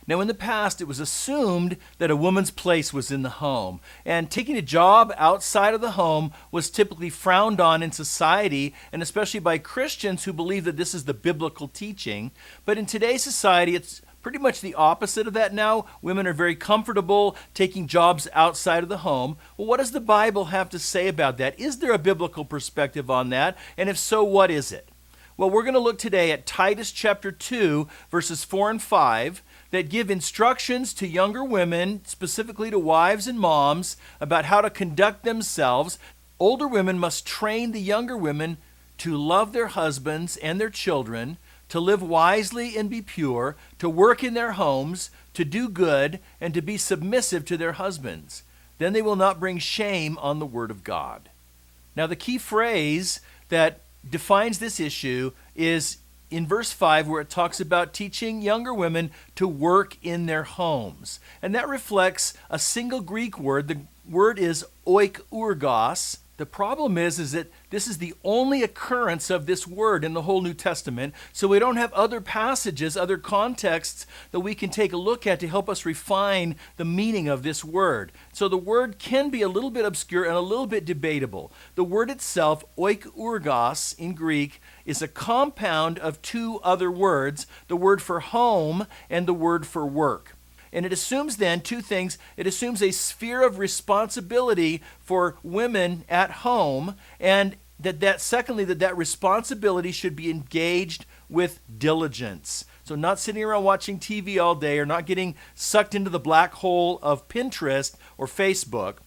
Now, in the past, it was assumed that a woman's place was in the home, and taking a job outside of the home was typically frowned on in society, and especially by Christians who believe that this is the biblical teaching. But in today's society, it's pretty much the opposite of that now. Women are very comfortable taking jobs outside of the home. Well, what does the Bible have to say about that? Is there a biblical perspective on that? And if so, what is it? Well, we're going to look today at Titus chapter 2, verses 4 and 5, that give instructions to younger women, specifically to wives and moms, about how to conduct themselves. Older women must train the younger women to love their husbands and their children, to live wisely and be pure, to work in their homes, to do good, and to be submissive to their husbands. Then they will not bring shame on the word of God. Now, the key phrase that defines this issue is in verse 5, where it talks about teaching younger women to work in their homes. And that reflects a single Greek word. The word is oikurgos. The problem is that this is the only occurrence of this word in the whole New Testament, so we don't have other passages, other contexts that we can take a look at to help us refine the meaning of this word. So the word can be a little bit obscure and a little bit debatable. The word itself, oikurgos in Greek, is a compound of two other words, the word for home and the word for work. And it assumes then two things. It assumes a sphere of responsibility for women at home, and that responsibility should be engaged with diligence. So not sitting around watching TV all day or not getting sucked into the black hole of Pinterest or Facebook.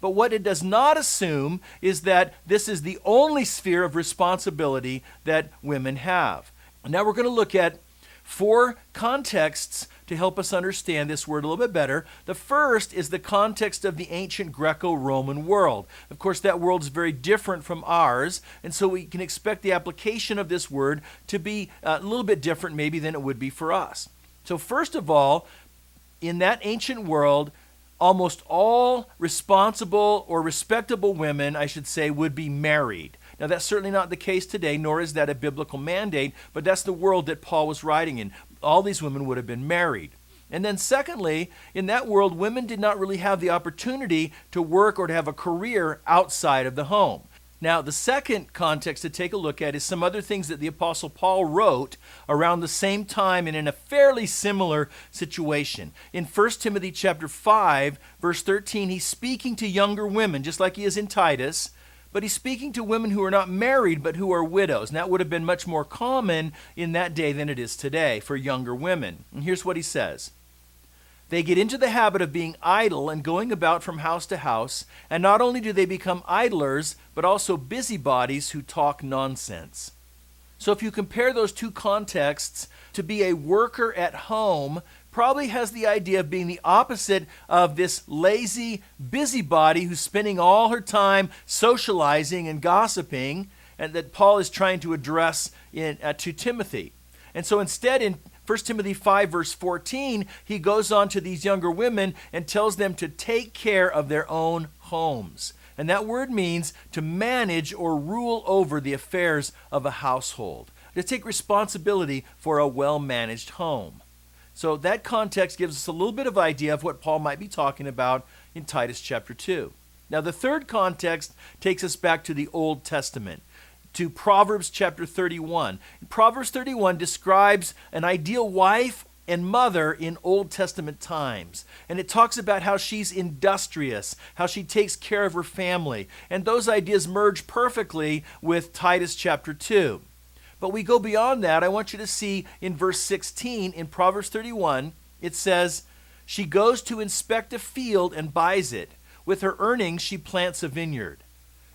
But what it does not assume is that this is the only sphere of responsibility that women have. Now we're going to look at 4 contexts to help us understand this word a little bit better. The first is the context of the ancient Greco-Roman world. Of course, that world is very different from ours, and so we can expect the application of this word to be a little bit different maybe than it would be for us. So first of all, in that ancient world, almost all responsible or respectable women, I should say, would be married. Now, that's certainly not the case today, nor is that a biblical mandate, but that's the world that Paul was writing in. All these women would have been married. And then secondly, in that world, women did not really have the opportunity to work or to have a career outside of the home. Now, the second context to take a look at is some other things that the Apostle Paul wrote around the same time and in a fairly similar situation. In 1 Timothy chapter 5, verse 13, he's speaking to younger women, just like he is in Titus, but he's speaking to women who are not married but who are widows. And that would have been much more common in that day than it is today for younger women. And here's what he says. They get into the habit of being idle and going about from house to house, and not only do they become idlers, but also busybodies who talk nonsense. So if you compare those two contexts, to be a worker at home probably has the idea of being the opposite of this lazy busybody who's spending all her time socializing and gossiping, and that Paul is trying to address to Timothy. And so instead, in 1 Timothy 5, verse 14, he goes on to these younger women and tells them to take care of their own homes. And that word means to manage or rule over the affairs of a household, to take responsibility for a well-managed home. So that context gives us a little bit of idea of what Paul might be talking about in Titus chapter 2. Now the third context takes us back to the Old Testament, to Proverbs chapter 31. Proverbs 31 describes an ideal wife and mother in Old Testament times. And it talks about how she's industrious, how she takes care of her family. And those ideas merge perfectly with Titus chapter 2. But we go beyond that. I want you to see in verse 16 in Proverbs 31, it says, she goes to inspect a field and buys it. With her earnings, she plants a vineyard.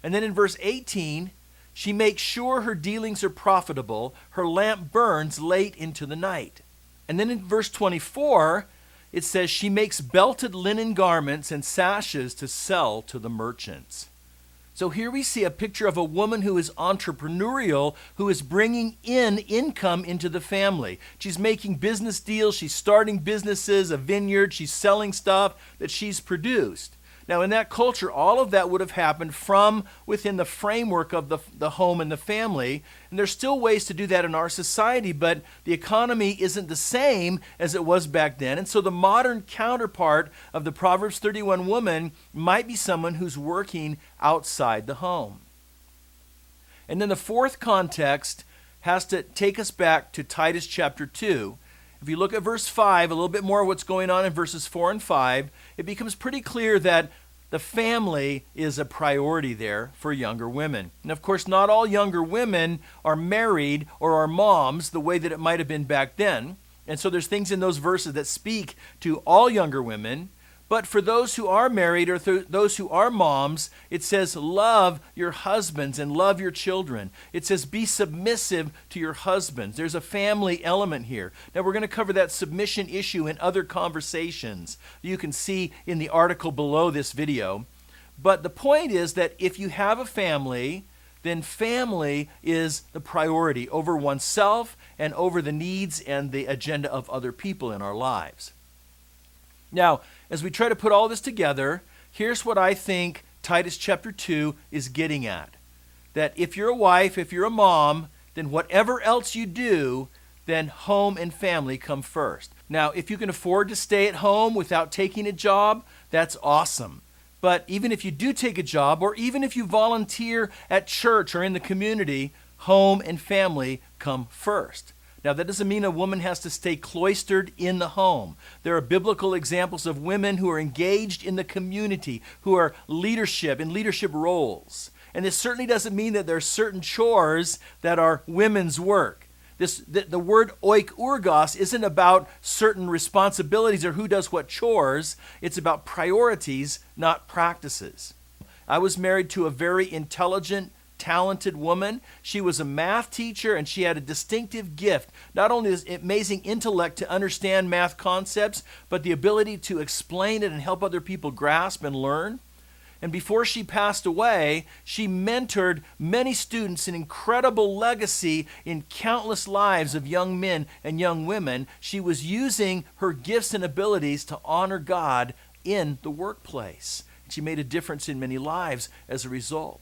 And then in verse 18, she makes sure her dealings are profitable. Her lamp burns late into the night. And then in verse 24, it says she makes belted linen garments and sashes to sell to the merchants. So here we see a picture of a woman who is entrepreneurial, who is bringing in income into the family. She's making business deals. She's starting businesses, a vineyard. She's selling stuff that she's produced. Now, in that culture, all of that would have happened from within the framework of the home and the family. And there's still ways to do that in our society, but the economy isn't the same as it was back then. And so the modern counterpart of the Proverbs 31 woman might be someone who's working outside the home. And then the fourth context has to take us back to Titus chapter 2. If you look at verse 5, a little bit more of what's going on in verses 4 and 5, it becomes pretty clear that the family is a priority there for younger women. And of course, not all younger women are married or are moms the way that it might have been back then. And so there's things in those verses that speak to all younger women. But for those who are married or those who are moms, it says, love your husbands and love your children. It says, be submissive to your husbands. There's a family element here. Now, we're going to cover that submission issue in other conversations you can see in the article below this video. But the point is that if you have a family, then family is the priority over oneself and over the needs and the agenda of other people in our lives. Now, as we try to put all this together, here's what I think Titus chapter 2 is getting at. That if you're a wife, if you're a mom, then whatever else you do, then home and family come first. Now, if you can afford to stay at home without taking a job, that's awesome. But even if you do take a job, or even if you volunteer at church or in the community, home and family come first. Now, that doesn't mean a woman has to stay cloistered in the home. There are biblical examples of women who are engaged in the community, who are in leadership roles. And this certainly doesn't mean that there are certain chores that are women's work. The word oikurgos isn't about certain responsibilities or who does what chores. It's about priorities, not practices. I was married to a very intelligent, talented woman. She was a math teacher, and she had a distinctive gift. Not only this amazing intellect to understand math concepts, but the ability to explain it and help other people grasp and learn. And before she passed away, she mentored many students, an incredible legacy in countless lives of young men and young women. She was using her gifts and abilities to honor God in the workplace. She made a difference in many lives as a result.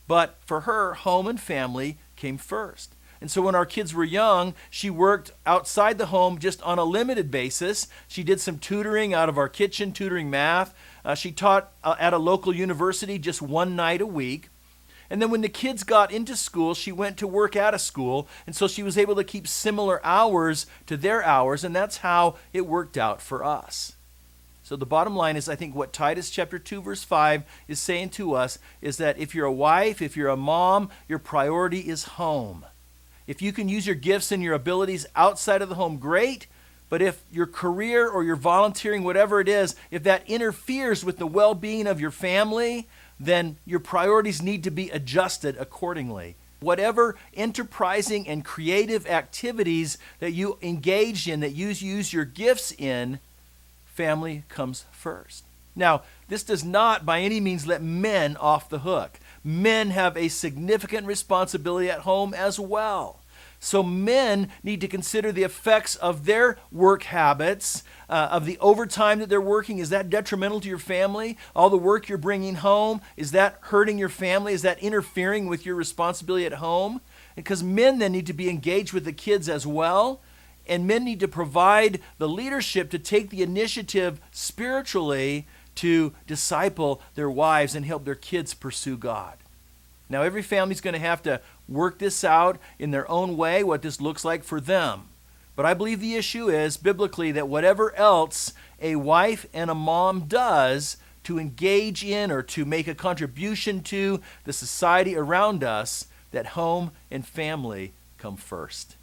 But for her, home and family came first. And so when our kids were young, she worked outside the home just on a limited basis. She did some tutoring out of our kitchen, tutoring math. She taught at a local university just one night a week. And then when the kids got into school, she went to work at a school. And so she was able to keep similar hours to their hours. And that's how it worked out for us. So the bottom line is, I think what Titus chapter 2 verse 5 is saying to us is that if you're a wife, if you're a mom, your priority is home. If you can use your gifts and your abilities outside of the home, great. But if your career or your volunteering, whatever it is, if that interferes with the well-being of your family, then your priorities need to be adjusted accordingly. Whatever enterprising and creative activities that you engage in, that you use your gifts in, family comes first. Now, this does not by any means let men off the hook. Men have a significant responsibility at home as well. So men need to consider the effects of their work habits, of the overtime that they're working. Is that detrimental to your family? All the work you're bringing home, is that hurting your family? Is that interfering with your responsibility at home? Because men then need to be engaged with the kids as well. And men need to provide the leadership to take the initiative spiritually to disciple their wives and help their kids pursue God. Now, every family's going to have to work this out in their own way, what this looks like for them. But I believe the issue is, biblically, that whatever else a wife and a mom does to engage in or to make a contribution to the society around us, that home and family come first.